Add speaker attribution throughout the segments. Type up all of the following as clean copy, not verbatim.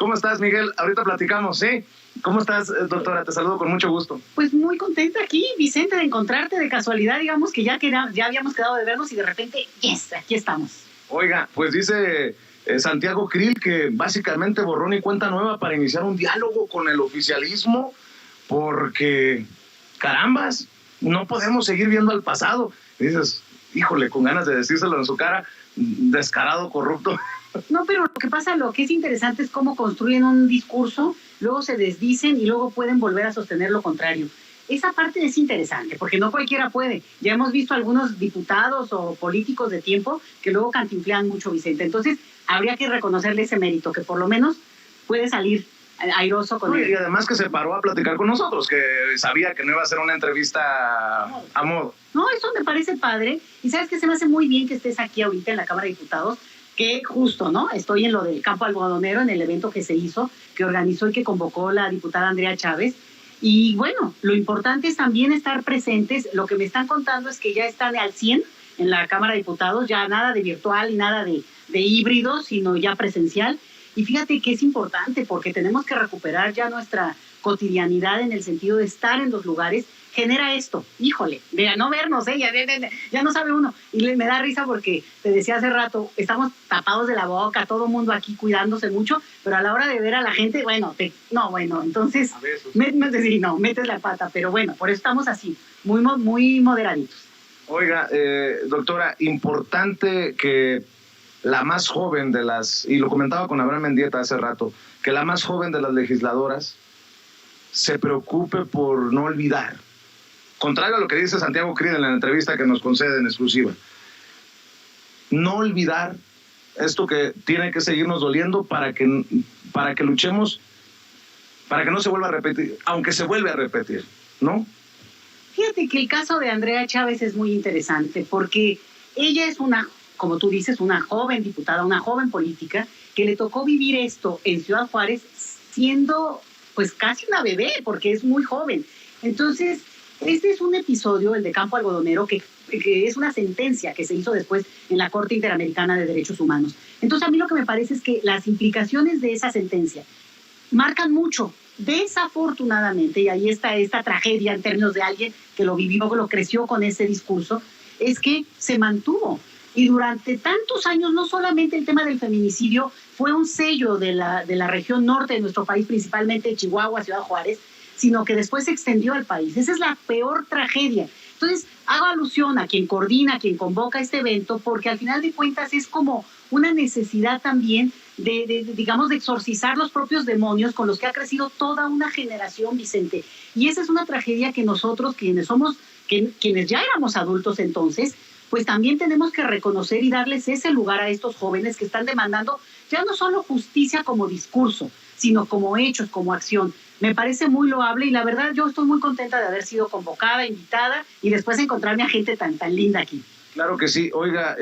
Speaker 1: ¿Cómo estás, Miguel? Ahorita platicamos, ¿sí? ¿Cómo estás, doctora? Te saludo con mucho gusto.
Speaker 2: Pues muy contenta aquí, Vicente, de encontrarte de casualidad, digamos que ya habíamos quedado de vernos y de repente, yes, aquí estamos.
Speaker 1: Oiga, pues dice Santiago Krill que básicamente borrón y cuenta nueva para iniciar un diálogo con el oficialismo, porque, carambas, no podemos seguir viendo al pasado. Y dices, híjole, con ganas de decírselo en su cara, descarado, corrupto.
Speaker 2: No, pero lo que es interesante es cómo construyen un discurso, luego se desdicen y luego pueden volver a sostener lo contrario. Esa parte es interesante, porque no cualquiera puede. Ya hemos visto algunos diputados o políticos de tiempo que luego cantinflean mucho, Vicente. Entonces, habría que reconocerle ese mérito, que por lo menos puede salir airoso con él.
Speaker 1: Y además que se paró a platicar con nosotros, que sabía que no iba a ser una entrevista a modo.
Speaker 2: No, eso me parece padre. Y sabes que se me hace muy bien que estés aquí ahorita en la Cámara de Diputados, que justo, ¿no? Estoy en lo del campo algodonero, en el evento que se hizo, que organizó y que convocó la diputada Andrea Chávez. Y bueno, lo importante es también estar presentes. Lo que me están contando es que ya están al 100 en la Cámara de Diputados, ya nada de virtual y nada de híbrido, sino ya presencial. Y fíjate que es importante porque tenemos que recuperar ya nuestra cotidianidad en el sentido de estar en los lugares. Genera esto, híjole, de no vernos, ya no sabe uno. Y me da risa porque te decía hace rato, estamos tapados de la boca, todo el mundo aquí cuidándose mucho, pero a la hora de ver a la gente, entonces metes la pata, pero bueno, por eso estamos así, muy moderaditos.
Speaker 1: Oiga, doctora, importante que la más joven de las, y lo comentaba con Abraham Mendieta hace rato, que la más joven de las legisladoras se preocupe por no olvidar. Contrario a lo que dice Santiago Krill en la entrevista que nos concede en exclusiva. No olvidar esto que tiene que seguirnos doliendo para que luchemos, para que no se vuelva a repetir, aunque se vuelve a repetir, ¿no?
Speaker 2: Fíjate que el caso de Andrea Chávez es muy interesante porque ella es como tú dices, una joven diputada, una joven política que le tocó vivir esto en Ciudad Juárez siendo pues casi una bebé porque es muy joven. Entonces, este es un episodio, el de Campo Algodonero, que es una sentencia que se hizo después en la Corte Interamericana de Derechos Humanos. Entonces, a mí lo que me parece es que las implicaciones de esa sentencia marcan mucho. Desafortunadamente, y ahí está esta tragedia en términos de alguien que lo vivió, lo creció con ese discurso, es que se mantuvo. Y durante tantos años, no solamente el tema del feminicidio fue un sello de la región norte de nuestro país, principalmente Chihuahua, Ciudad Juárez, sino que después se extendió al país. Esa es la peor tragedia. Entonces, hago alusión a quien coordina, a quien convoca este evento, porque al final de cuentas es como una necesidad también digamos, de exorcizar los propios demonios con los que ha crecido toda una generación, Vicente. Y esa es una tragedia que nosotros, quienes ya éramos adultos entonces, pues también tenemos que reconocer y darles ese lugar a estos jóvenes que están demandando ya no solo justicia como discurso, sino como hechos, como acción. Me parece muy loable y la verdad yo estoy muy contenta de haber sido convocada, invitada y después encontrarme a gente tan linda aquí.
Speaker 1: Claro que sí. Oiga,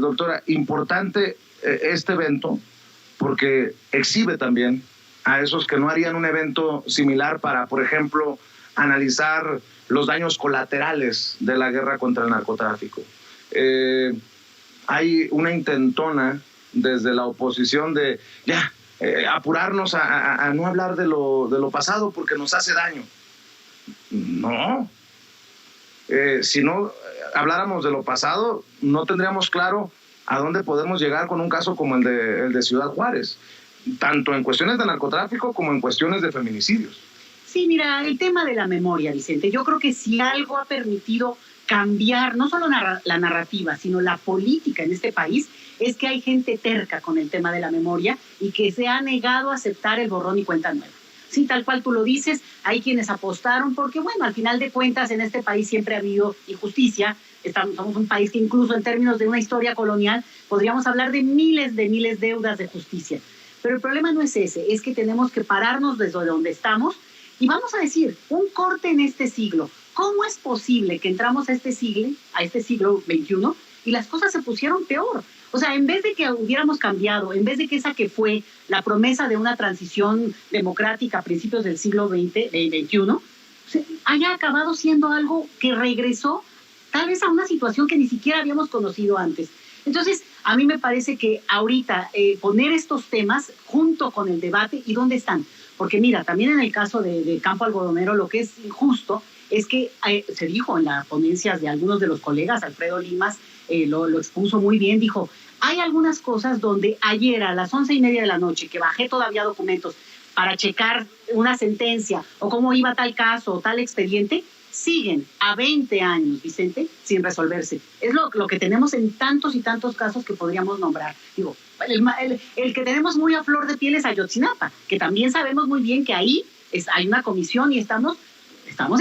Speaker 1: doctora, importante este evento porque exhibe también a esos que no harían un evento similar para, por ejemplo, analizar los daños colaterales de la guerra contra el narcotráfico. Hay una intentona desde la oposición de apurarnos a no hablar de lo pasado porque nos hace daño. No. Si no habláramos de lo pasado, no tendríamos claro a dónde podemos llegar con un caso como el de Ciudad Juárez, tanto en cuestiones de narcotráfico como en cuestiones de feminicidios.
Speaker 2: Sí, mira, el tema de la memoria, Vicente, yo creo que si algo ha permitido cambiar no solo la narrativa, sino la política en este país, es que hay gente terca con el tema de la memoria y que se ha negado a aceptar el borrón y cuenta nueva. Sí, tal cual tú lo dices, hay quienes apostaron porque, bueno, al final de cuentas en este país siempre ha habido injusticia. Somos un país que incluso en términos de una historia colonial podríamos hablar de miles deudas de justicia. Pero el problema no es ese, es que tenemos que pararnos desde donde estamos y vamos a decir, un corte en este siglo. ¿Cómo es posible que entramos a este siglo XXI, y las cosas se pusieron peor? O sea, en vez de que hubiéramos cambiado, en vez de que esa que fue la promesa de una transición democrática a principios del siglo XXI, haya acabado siendo algo que regresó tal vez a una situación que ni siquiera habíamos conocido antes. Entonces, A mí me parece que ahorita poner estos temas junto con el debate y dónde están. Porque mira, también en el caso de Campo Algodonero, lo que es injusto es que se dijo en las ponencias de algunos de los colegas, Alfredo Limas lo expuso muy bien, dijo, hay algunas cosas donde ayer a las 11:30 de la noche, que bajé todavía documentos para checar una sentencia o cómo iba tal caso o tal expediente, siguen a 20 años, Vicente, sin resolverse. Es lo que tenemos en tantos y tantos casos que podríamos nombrar. Digo, el que tenemos muy a flor de piel es Ayotzinapa, que también sabemos muy bien que ahí hay una comisión y estamos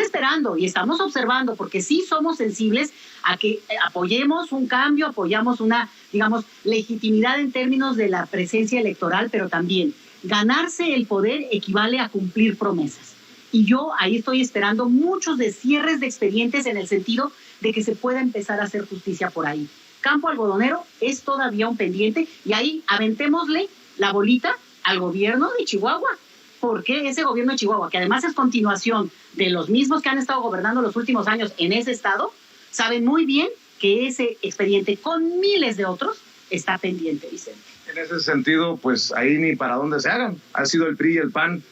Speaker 2: esperando y estamos observando, porque sí somos sensibles a que apoyemos un cambio, apoyamos una, digamos, legitimidad en términos de la presencia electoral, pero también ganarse el poder equivale a cumplir promesas. Y yo ahí estoy esperando muchos de cierres de expedientes en el sentido de que se pueda empezar a hacer justicia por ahí. Campo Algodonero es todavía un pendiente y ahí aventémosle la bolita al gobierno de Chihuahua, porque ese gobierno de Chihuahua, que además es continuación de los mismos que han estado gobernando los últimos años en ese estado, saben muy bien que ese expediente con miles de otros está pendiente, Vicente.
Speaker 1: En ese sentido, pues ahí ni para dónde se hagan. Ha sido el PRI y el PAN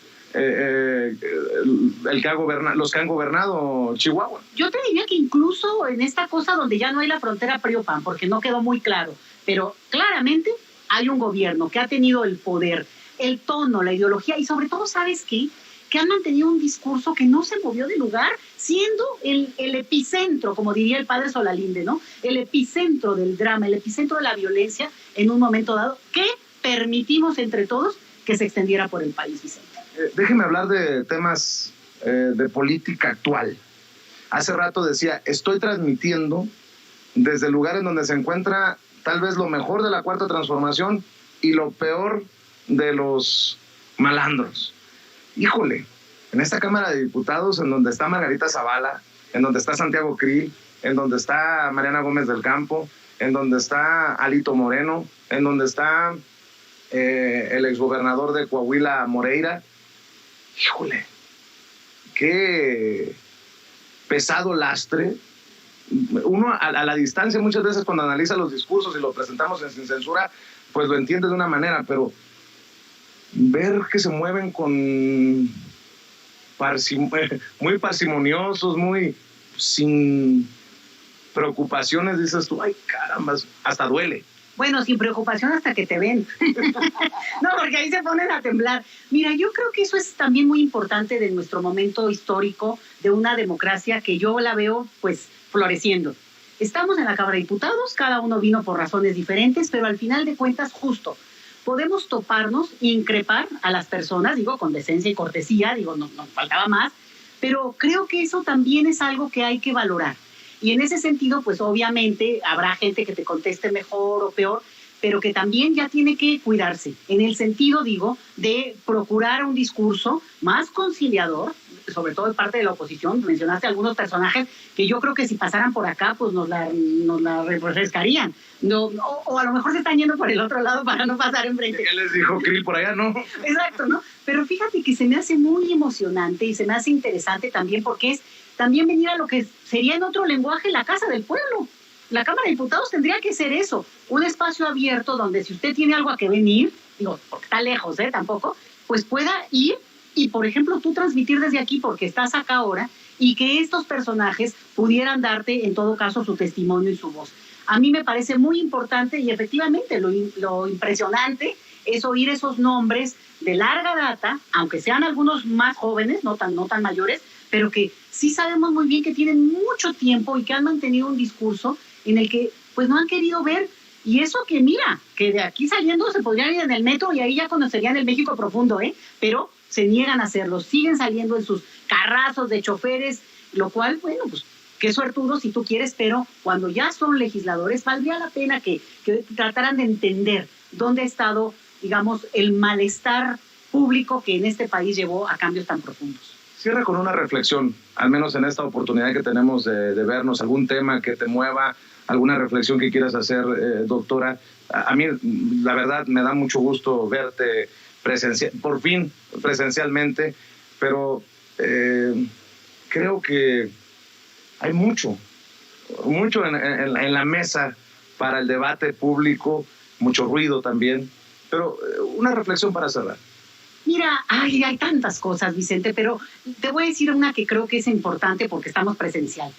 Speaker 1: los que han gobernado Chihuahua.
Speaker 2: Yo te diría que incluso en esta cosa donde ya no hay la frontera PRI-PAN, porque no quedó muy claro, pero claramente hay un gobierno que ha tenido el poder, el tono, la ideología y sobre todo, ¿sabes qué? Que han mantenido un discurso que no se movió de lugar, siendo el epicentro, como diría el padre Solalinde, ¿no? El epicentro del drama, el epicentro de la violencia en un momento dado, que permitimos entre todos que se extendiera por el país, Vicente.
Speaker 1: Déjeme hablar de temas de política actual. Hace rato decía, estoy transmitiendo desde lugares donde se encuentra tal vez lo mejor de la Cuarta Transformación y lo peor de los malandros. Híjole, en esta Cámara de Diputados, en donde está Margarita Zavala, en donde está Santiago Krill, en donde está Mariana Gómez del Campo, en donde está Alito Moreno, en donde está el exgobernador de Coahuila, Moreira. Híjole, qué pesado lastre. Uno a la distancia muchas veces cuando analiza los discursos y los presentamos en Sin Censura, pues lo entiende de una manera, pero ver que se mueven con muy parsimoniosos, muy sin preocupaciones, dices tú, ay caramba, hasta duele.
Speaker 2: Bueno, sin preocupación hasta que te ven. No, porque ahí se ponen a temblar. Mira, yo creo que eso es también muy importante de nuestro momento histórico de una democracia que yo la veo pues floreciendo. Estamos en la Cámara de Diputados, cada uno vino por razones diferentes, pero al final de cuentas justo. Podemos toparnos e increpar a las personas, digo, con decencia y cortesía, digo, nos faltaba más, pero creo que eso también es algo que hay que valorar. Y en ese sentido, pues obviamente habrá gente que te conteste mejor o peor, pero que también ya tiene que cuidarse, en el sentido, digo, de procurar un discurso más conciliador, sobre todo de parte de la oposición. Mencionaste algunos personajes que yo creo que si pasaran por acá, pues nos la refrescarían. No, o a lo mejor se están yendo por el otro lado para no pasar enfrente.
Speaker 1: ¿Qué les dijo Krill por allá, no?
Speaker 2: Exacto, ¿no? Pero fíjate que se me hace muy emocionante y se me hace interesante también porque es también venir a lo que sería en otro lenguaje la Casa del Pueblo. La Cámara de Diputados tendría que ser eso, un espacio abierto donde si usted tiene algo a que venir, digo, porque está lejos, tampoco, pues pueda ir y, por ejemplo, tú transmitir desde aquí porque estás acá ahora y que estos personajes pudieran darte, en todo caso, su testimonio y su voz. A mí me parece muy importante y efectivamente lo impresionante es oír esos nombres de larga data, aunque sean algunos más jóvenes, no tan mayores, pero que sí sabemos muy bien que tienen mucho tiempo y que han mantenido un discurso en el que pues no han querido ver. Y eso que mira, que de aquí saliendo se podrían ir en el metro y ahí ya conocerían el México profundo, pero se niegan a hacerlo, siguen saliendo en sus carrazos de choferes, lo cual, bueno, pues qué suertudo si tú quieres, pero cuando ya son legisladores valdría la pena que trataran de entender dónde ha estado, digamos, el malestar público que en este país llevó a cambios tan profundos.
Speaker 1: Cierra con una reflexión, al menos en esta oportunidad que tenemos de vernos, algún tema que te mueva, alguna reflexión que quieras hacer, doctora. A mí, la verdad, me da mucho gusto verte por fin presencialmente, pero creo que hay mucho en la mesa para el debate público, mucho ruido también. Pero una reflexión para cerrar.
Speaker 2: Mira, hay tantas cosas, Vicente, pero te voy a decir una que creo que es importante porque estamos presencial.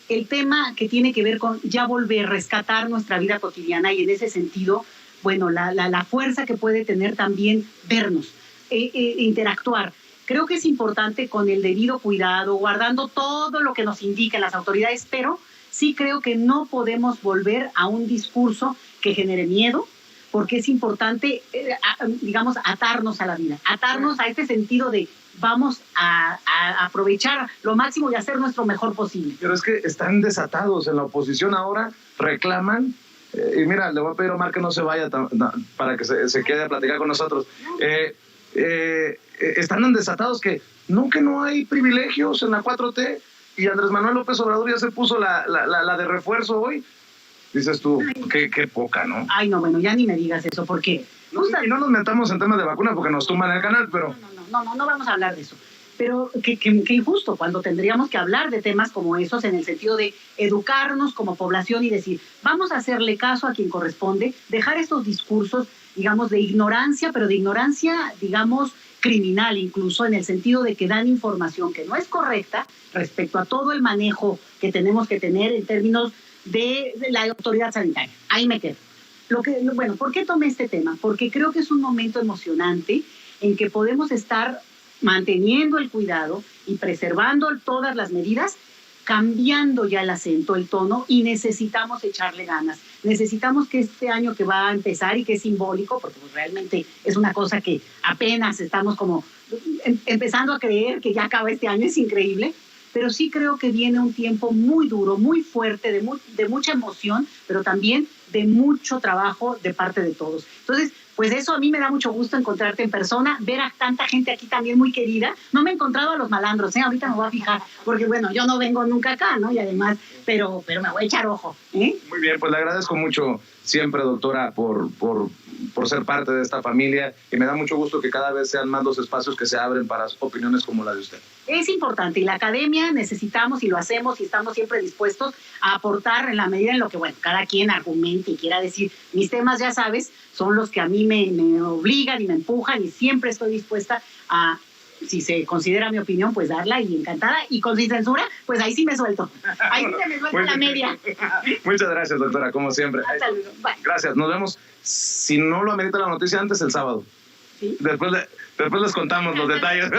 Speaker 2: El tema que tiene que ver con ya volver a rescatar nuestra vida cotidiana y en ese sentido, bueno, la fuerza que puede tener también vernos, interactuar. Creo que es importante con el debido cuidado, guardando todo lo que nos indican las autoridades, pero sí creo que no podemos volver a un discurso que genere miedo, porque es importante, digamos, atarnos a la vida, atarnos a este sentido de vamos a aprovechar lo máximo y hacer nuestro mejor posible.
Speaker 1: Pero es que están desatados en la oposición ahora, reclaman, y mira, le voy a pedir a Omar que no se vaya para que se quede a platicar con nosotros. Están tan desatados que no hay privilegios en la 4T, y Andrés Manuel López Obrador ya se puso la de refuerzo hoy. Dices tú, qué poca, ¿no?
Speaker 2: Ay, no, bueno, ya ni me digas eso, porque...
Speaker 1: Y no nos metamos en temas de vacunas porque nos tumban el canal, pero...
Speaker 2: No vamos a hablar de eso. Pero qué injusto cuando tendríamos que hablar de temas como esos en el sentido de educarnos como población y decir, vamos a hacerle caso a quien corresponde, dejar estos discursos, digamos, de ignorancia, pero de ignorancia, digamos, criminal incluso, en el sentido de que dan información que no es correcta respecto a todo el manejo que tenemos que tener en términos de la autoridad sanitaria. Ahí me quedo. Bueno, ¿por qué tomé este tema? Porque creo que es un momento emocionante en que podemos estar manteniendo el cuidado y preservando todas las medidas, cambiando ya el acento, el tono, y necesitamos echarle ganas. Necesitamos que este año que va a empezar y que es simbólico, porque pues realmente es una cosa que apenas estamos como empezando a creer que ya acaba este año, es increíble, pero sí creo que viene un tiempo muy duro, muy fuerte, de mucha emoción, pero también de mucho trabajo de parte de todos. Entonces, pues eso a mí me da mucho gusto encontrarte en persona, ver a tanta gente aquí también muy querida. No me he encontrado a los malandros, ahorita me voy a fijar, porque bueno, yo no vengo nunca acá, ¿no? Y además, pero me voy a echar ojo, ¿eh?
Speaker 1: Muy bien, pues le agradezco mucho siempre, doctora, por ser parte de esta familia, y me da mucho gusto que cada vez sean más los espacios que se abren para opiniones como la de usted.
Speaker 2: Es importante, y la academia necesitamos y lo hacemos y estamos siempre dispuestos a aportar en la medida en lo que, bueno, cada quien argumente y quiera decir. Mis temas, ya sabes, son los que a mí me obligan y me empujan, y siempre estoy dispuesta a, si se considera mi opinión, pues darla, y encantada, y con sin censura, pues ahí sí me suelto. Ahí sí me suelto la media.
Speaker 1: Muchas gracias, doctora, como siempre.
Speaker 2: Hasta luego. Bye.
Speaker 1: Gracias, nos vemos, si no lo amerita la noticia, antes el sábado.
Speaker 2: ¿Sí?
Speaker 1: Después les contamos los detalles.